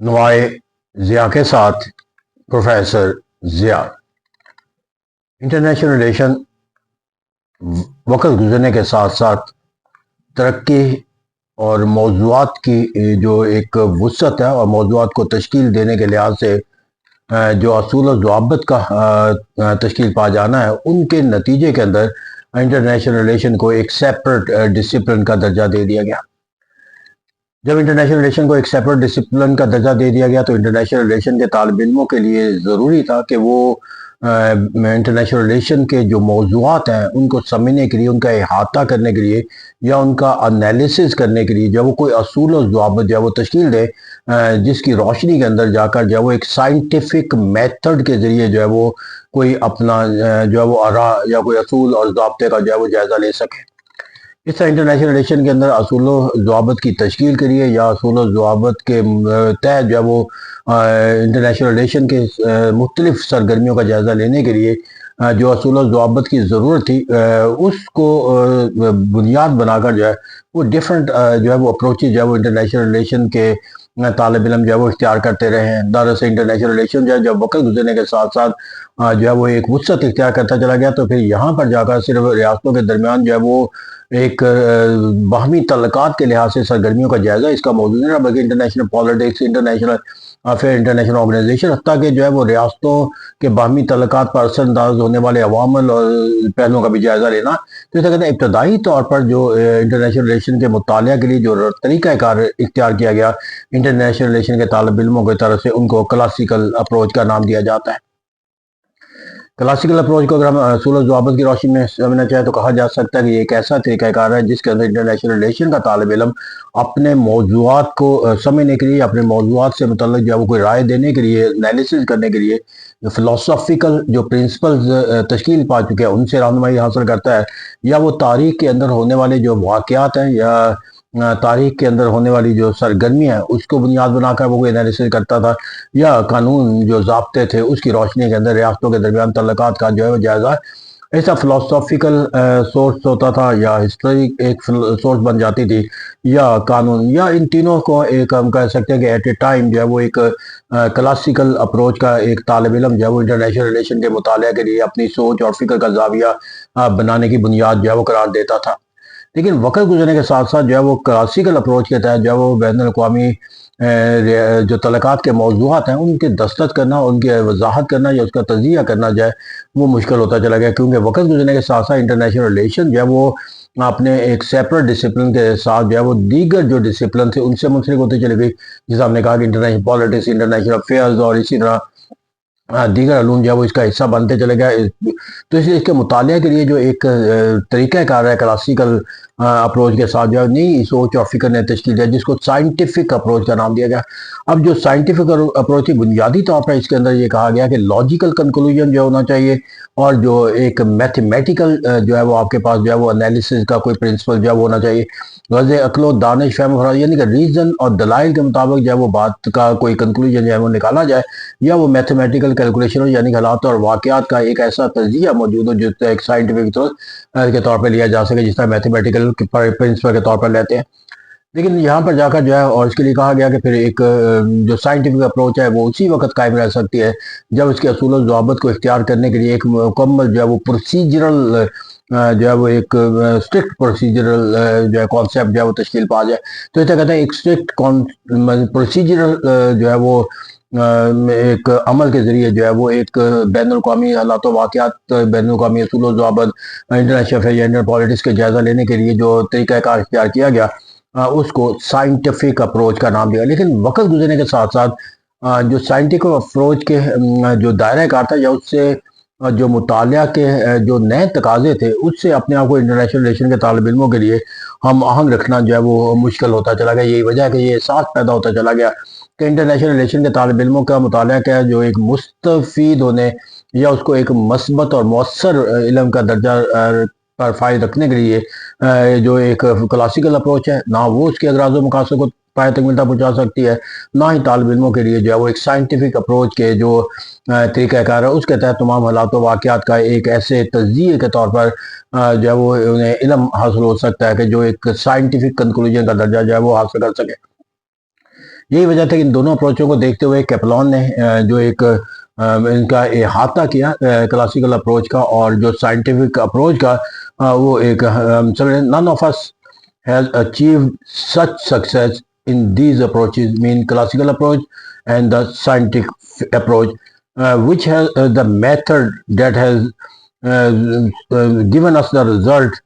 नवाए ज़िया के साथ professor Zia. International relation वक्त गुजरने के साथ साथ तरक्की और मौज़ूआत की जो एक वुसअत है और मौज़ूआत को तश्कील देने के लिहाज से जो असूल और ज़वाबित का तश्कील पा जाना है, उनके नतीजे के अंदर इंटरनेशनल रिलेशन को एक सेपरेट डिसिप्लिन का दर्जा दे दिया गया। जब इंटरनेशनल रिलेशन को एक सेपरेट डिसिप्लिन का दर्जा दे दिया गया तो इंटरनेशनल रिलेशन के तालिब इल्मों के लिए ज़रूरी था कि वो इंटरनेशनल रिलेशन के जो मौज़ूआत हैं उनको समझने के लिए, उनका अहाता करने के लिए या उनका एनालिसिस करने के लिए जब वो कोई असूल और ज़वाबित जो है वो तश्कील दे, जिसकी रोशनी के अंदर जाकर जो है वो एक साइंटिफिक मेथड के ज़रिए जो है वो कोई अपना जो है वो आरा या कोई असूल और ज़ाब्ते का जो है वो जायज़ा ले सके। इस तरह इंटरनेशनल रिलेशन के अंदर असूल ज़वाबित की तश्कील के लिए या असूल ज़वाबित के तहत जो है वो इंटरनेशनल रिलेशन के मुख्तलिफ सरगर्मियों का जायज़ा लेने के लिए जो असूल ज़वाबित की ज़रूरत थी, उसको बुनियाद बनाकर जो है वो डिफरेंट जो है वो अप्रोचेज जो है वो इंटरनेशनल रिलेशन के तालिब इल्म जो है वो इख्तियार करते रहे हैं। दरअसल इंटरनेशनल रिलेशन जो है जब वक्त गुजरने के साथ साथ जो है वो एक वुसअत इख्तियार करता चला गया, तो फिर यहाँ पर जाकर सिर्फ रियासतों के दरमियान जो है वो एक बाहमी तल्लुकात के लिहाज से सरगर्मियों का जायज़ा इसका मौजूद नहीं रहा, बल्कि international politics, international affair, international organization, हत्ता कि जो है वो रियासतों के बाहमी तल्लुकात पर असरअंदाज होने वाले अवामल और पहलुओं का भी जायज़ा लेना। तो इसे कहते हैं इब्तदाई तौर पर जो इंटरनेशनल रिलेशन के मुतालिया के लिए जो तरीक़ाकार इख्तियार किया गया इंटरनेशनल रिलेशन के तालिब इल्मों की तरफ से, उनको क्लासिकल अप्रोच का नाम दिया जाता है। क्लासिकल अप्रोच को अगर हम असूल और ज़वाबित की रोशनी में समझना चाहें तो कहा जा सकता है कि ये एक ऐसा तरीक़ाकार है जिसके अंदर इंटरनेशनल रिलेशन का तालिब इल्म अपने मौज़ूआत को समझने के लिए, अपने मौज़ूआत से मुतल्लिक़ जो है वो कोई राय देने के लिए, एनालिसिस करने के लिए फ़िलासफ़िकल जो प्रिंसिपल्स तश्कील पा चुके हैं उनसे रहनुमाई हासिल करता है, या वो तारीख़ के अंदर होने वाले जो वाक़यात हैं या तारीख़ के अंदर होने वाली जो सरगर्मियाँ हैं उसको बुनियाद बनाकर वो कोई एनालिसिस करता था, या कानून जो ज़ाब्ते थे उसकी रोशनी के अंदर रियासतों के दरमियान तल्लुकात का जो है वो जायज़ा ऐसा फ़िलासफ़िकल सोर्स होता था, या हिस्ट्री एक सोर्स बन जाती थी, या कानून, या इन तीनों को एक हम कह सकते हैं कि एट ए टाइम जो है वो एक क्लासिकल अप्रोच का एक तालिब इल्म जो है वो इंटरनेशनल रिलेशन के मुतालिया के लिए अपनी सोच और फ़िक्र का ज़ाविया बनाने की बुनियाद जो है वो करार देता था। लेकिन वक्त गुजरने के साथ साथ जो है वो क्लासिकल अप्रोच के तहत जो है वो बैनुल अक़वामी जो तल्लुकात के मौज़ूआत हैं उनके दस्तखत करना, उनकी वज़ाहत करना या उसका तज़िया करना जो है वो मुश्किल होता चला गया, क्योंकि वक्त गुजरने के साथ साथ इंटरनेशनल रिलेशन जो है वो अपने एक सेपरेट डिसिप्लिन के साथ जो है वो दीगर जो डिसिप्लिन थे उनसे मुंसलिक होती चली गई। जैसे हमने कहा कि इंटरनेशनल पॉलिटिक्स, इंटरनेशनल अफेयर्स और इसी तरह दीगर अलूम जो है वो इसका हिस्सा बनते चले गए। तो इसलिए इसके मुतालिया के लिए जो एक तरीक़ाकार है क्लासिकल अप्रोच के साथ जो है नई सोच और फ़िक्र ने तश्कील दिया, जिसको साइंटिफिक अप्रोच का नाम दिया गया। अब जो साइंटिफिक अप्रोच है बुनियादी तौर पर इसके अंदर ये कहा गया कि लॉजिकल कंक्लूजन जो होना चाहिए, और जो एक मैथमेटिकल जो है वो आपके पास जो है वो एनालिसिस का कोई प्रिंसिपल जो है वो होना चाहिए। वज़े अक्लो दानिश फ़हम फराज, यानी कि रीज़न और दलाइल के मुताबिक जो है वो बात का कोई कंक्लूजन जो है वो निकाला जाए, या वो मैथमेटिकल कैलकुलेशन हो, यानी हालात और वाक़यात का एक ऐसा तज़िया मौजूद हो जो एक साइंटिफिक के तौर पे लिया जा सके, जिस तरह मैथमेटिकल प्रिंसिपल के तौर पर लेते हैं। लेकिन यहाँ पर जाकर जो है और इसके लिए कहा गया कि फिर एक जो साइंटिफिक अप्रोच है वो उसी वक्त कायम रह सकती है जब इसके असूल और ज़वाबित को इख्तियार करने के लिए एक मुकम्मल जो है वो प्रोसीजरल जो है वो एक स्ट्रिक्ट प्रोसीजरल जो है कॉन्सेप्ट जो है वो तश्कील पा जाए। तो इसे कहते हैं एक स्ट्रिक्ट प्रोसीजरल जो है वो एक अमल के ज़रिए जो है वो एक बैनुल अक़वामी हालात व वाक़यात, बैनुल अक़वामी असूल व ज़वाबित, इंटरनेशनल अफेयर या इंटर पॉलिटिक्स के जायज़ा लेने के लिए जो तरीक़ाकार इख्तियार किया गया उसको साइंटिफिक अप्रोच का नाम दिया। लेकिन वक्त गुजरने के साथ साथ जो साइंटिफिक अप्रोच के जो दायरा कार था या उससे जो मुतालिया के जो नए तकाजे थे उससे अपने आप को इंटरनेशनल रिलेशन के तालिब इल्मों के लिए हम आहंग रखना जो है वो मुश्किल होता चला गया। यही वजह है कि ये एहसास पैदा होता चला गया कि इंटरनेशनल रिलेशन के तालिब इल्मों का मुतालिया क्या है, जो एक मुस्तफ़ीद होने या उसको एक मस्बत और मौसर इल्म का दर्जा पर फायद रखने के लिए जो एक क्लासिकल अप्रोच है, ना वो उसके अगराज़ व मकासद को पाए तकमील पहुँचा सकती है, ना ही तालिब इल्मों के लिए जो है वो एक साइंटिफिक अप्रोच के जो तरीक़ाकार है उसके तहत तमाम हालात व वाक़यात का एक ऐसे तज़िये के तौर पर जो है वो उन्हें इल्म हासिल हो सकता है कि जो एक साइंटिफिक कंक्लूजन का दर्जा जो है वो हासिल कर सके। یہی وجہ تھا کہ ان دونوں اپروچوں کو دیکھتے ہوئے کیپلان نے جو ایک ان کا احاطہ کیا کلاسیکل اپروچ کا اور جو سائنٹیفک اپروچ کا، وہ ایک none of us has achieved such success in these approaches, mean classical approach and the scientific approach, which has the method that has given us the result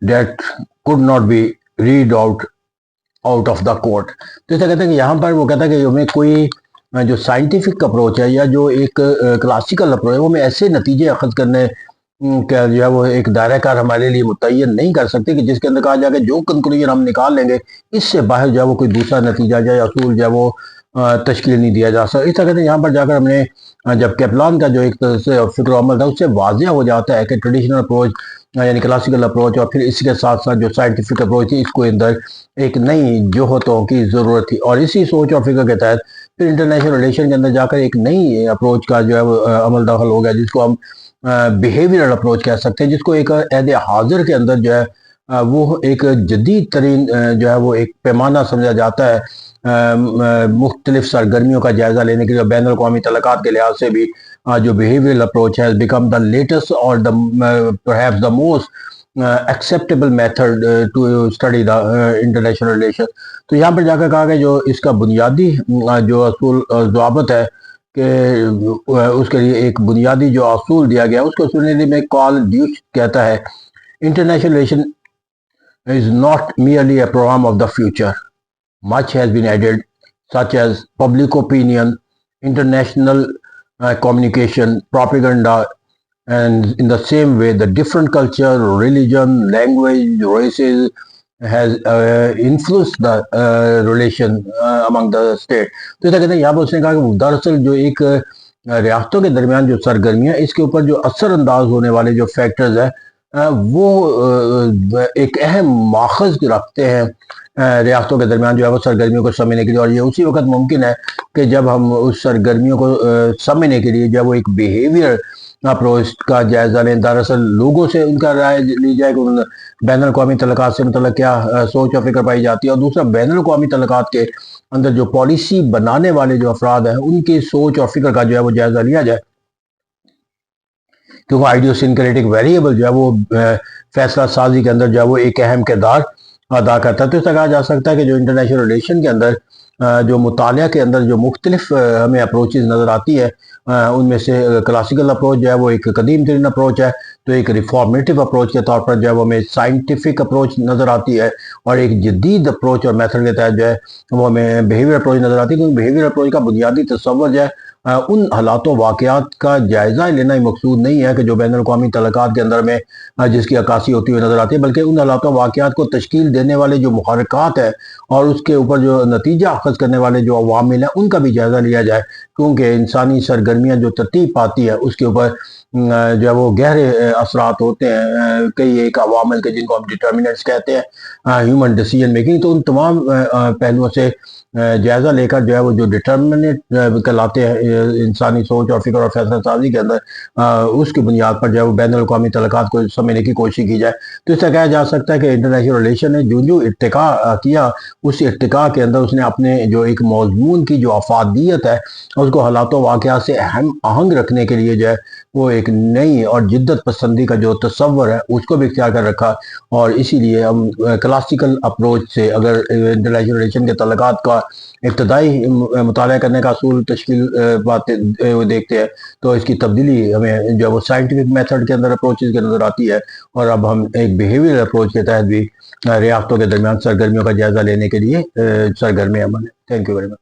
that could not be read out of the court. تو ایسا کہتے ہیں کہ یہاں پر وہ کہتا ہے کہ ہمیں کوئی جو سائنٹیفک اپروچ ہے یا جو ایک کلاسیکل اپروچ ہے وہ ہمیں ایسے نتیجے اخذ کرنے کہ جو ہے وہ ایک دائرہ کار ہمارے لیے متعین نہیں کر سکتے کہ جس کے اندر کہا جائے کہ جو کنکلوژن ہم نکال لیں گے اس سے باہر جو ہے وہ کوئی دوسرا نتیجہ جو ہے اصول جو ہے وہ تشکیل نہیں دیا جا سکتا۔ اس طرح کہتے ہیں یہاں پر جا کر ہم نے جب کیپلان کا جو ایک طرح سے فکر و عمل تھا اس سے واضح ہو جاتا ہے کہ ٹریڈیشنل اپروچ یعنی کلاسیکل اپروچ اور پھر اس کے ساتھ ساتھ جو سائنٹیفک اپروچ تھی اس کو اندر ایک نئی جوہتوں کی ضرورت تھی، اور اسی سوچ اور فکر کے تحت پھر انٹرنیشنل ریلیشن کے اندر جا کر ایک نئی اپروچ کا جو ہے وہ عمل دخل ہو گیا جس کو ہم بیہیویئرل اپروچ کہہ سکتے ہیں، جس کو ایک عہد حاضر کے اندر جو ہے وہ ایک جدید ترین جو ہے وہ ایک پیمانہ سمجھا جاتا ہے مختلف سرگرمیوں کا جائزہ لینے کے لیے۔ بین الاقوامی تعلقات کے لحاظ سے بھی جو behavioural approach has become the latest or the perhaps the most acceptable method to study the international relation۔ تو یہاں پر جا کر کہا کہ جو اس کا بنیادی جو اصول ضوابط ہے کہ اس کے لیے ایک بنیادی جو اصول دیا گیا اس کو سننے میں کارل ڈیوش کہتا ہے international relation is not merely a program of the future. Much has been added, such as public opinion, international communication, propaganda, and in the same way, the different culture, religion, language, races has influenced the relation among the state. تو ایسا کہتے ہیں یہاں پر اس نے کہا کہ دراصل جو ایک ریاستوں کے درمیان جو سرگرمیاں اس کے اوپر جو اثر انداز ہونے والے جو فیکٹرز ہیں وہ ایک اہم ماخذ رکھتے ہیں ریاستوں کے درمیان جو ہے وہ سرگرمیوں کو سمجھنے کے لیے، اور یہ اسی وقت ممکن ہے کہ جب ہم اس سرگرمیوں کو سمجھنے کے لیے جب وہ ایک بیہیویئر اپروچ کا جائزہ لیں، دراصل لوگوں سے ان کا رائے لی جائے کہ بین الاقوامی تعلقات سے متعلق کیا سوچ و فکر پائی جاتی ہے، اور دوسرا بین الاقوامی تعلقات کے اندر جو پالیسی بنانے والے جو افراد ہیں ان کی سوچ اور فکر کا جو ہے وہ جائزہ لیا جائے، کیونکہ آئیڈیوسنکریٹک ویریبل جو ہے وہ فیصلہ سازی کے اندر جو ہے وہ ایک اہم کردار ادا کرتا ہے۔ تو اس طرح کہا جا سکتا ہے کہ جو انٹرنیشنل ریلیشن کے اندر جو مطالعہ کے اندر جو مختلف ہمیں اپروچز نظر آتی ہے ان میں سے کلاسیکل اپروچ جو ہے وہ ایک قدیم ترین اپروچ ہے، تو ایک ریفارمیٹیو اپروچ کے طور پر جو ہے وہ ہمیں سائنٹیفک اپروچ نظر آتی ہے، اور ایک جدید اپروچ اور میتھڈ کے تحت جو ہے وہ ہمیں بیہیویئر اپروچ نظر آتی ہے، کیونکہ بیہیویئر اپروچ کا بنیادی تصور جو ہے ان حالات و واقعات کا جائزہ لینا ہی مقصود نہیں ہے کہ جو بین الاقوامی تعلقات کے اندر میں جس کی عکاسی ہوتی ہوئی نظر آتی ہے، بلکہ ان حالات و واقعات کو تشکیل دینے والے جو محرکات ہیں اور اس کے اوپر جو نتیجہ اخذ کرنے والے جو عوامل ہیں ان کا بھی جائزہ لیا جائے، کیونکہ انسانی سرگرمیاں جو ترتیب پاتی ہے اس کے اوپر جو ہے وہ گہرے اثرات ہوتے ہیں، کئی ایک عوامل کے جن کو ہم ڈٹرمنٹس کہتے ہیں ہیومن ڈیسیجن میکنگ۔ تو ان تمام پہلوؤں سے جائزہ لے کر جو ہے وہ جو ڈٹرمنٹ کہلاتے ہیں انسانی سوچ اور فکر اور فیصلہ سازی کے اندر اس کی بنیاد پر جو ہے وہ بین الاقوامی تعلقات کو سمجھنے کی کوشش کی جائے۔ تو اس سے کہا جا سکتا ہے کہ انٹرنیشنل ریلیشن نے جو ارتقا کیا اس ارتقا کے اندر اس نے اپنے جو ایک مضمون کی جو افادیت ہے اس کو حالات و واقعات سے آہنگ رکھنے کے لیے جو ہے وہ ایک نئی اور جدت پسندی کا جو تصور ہے اس کو بھی اختیار کر رکھا، اور اسی لیے ہم کلاسیکل اپروچ سے اگر انٹرنیشنل ریلیشن کے تعلقات کا ابتدائی مطالعہ کرنے کا اصول تشکیل پاتے دیکھتے ہیں تو اس کی تبدیلی ہمیں جو وہ سائنٹیفک میتھڈ کے اندر اپروچز کے نظر آتی ہے، اور اب ہم ایک بیہیویئر اپروچ کے تحت بھی ریاستوں کے درمیان سرگرمیوں کا جائزہ لینے کے لیے سرگرم عمل ہے۔ Thank you very much.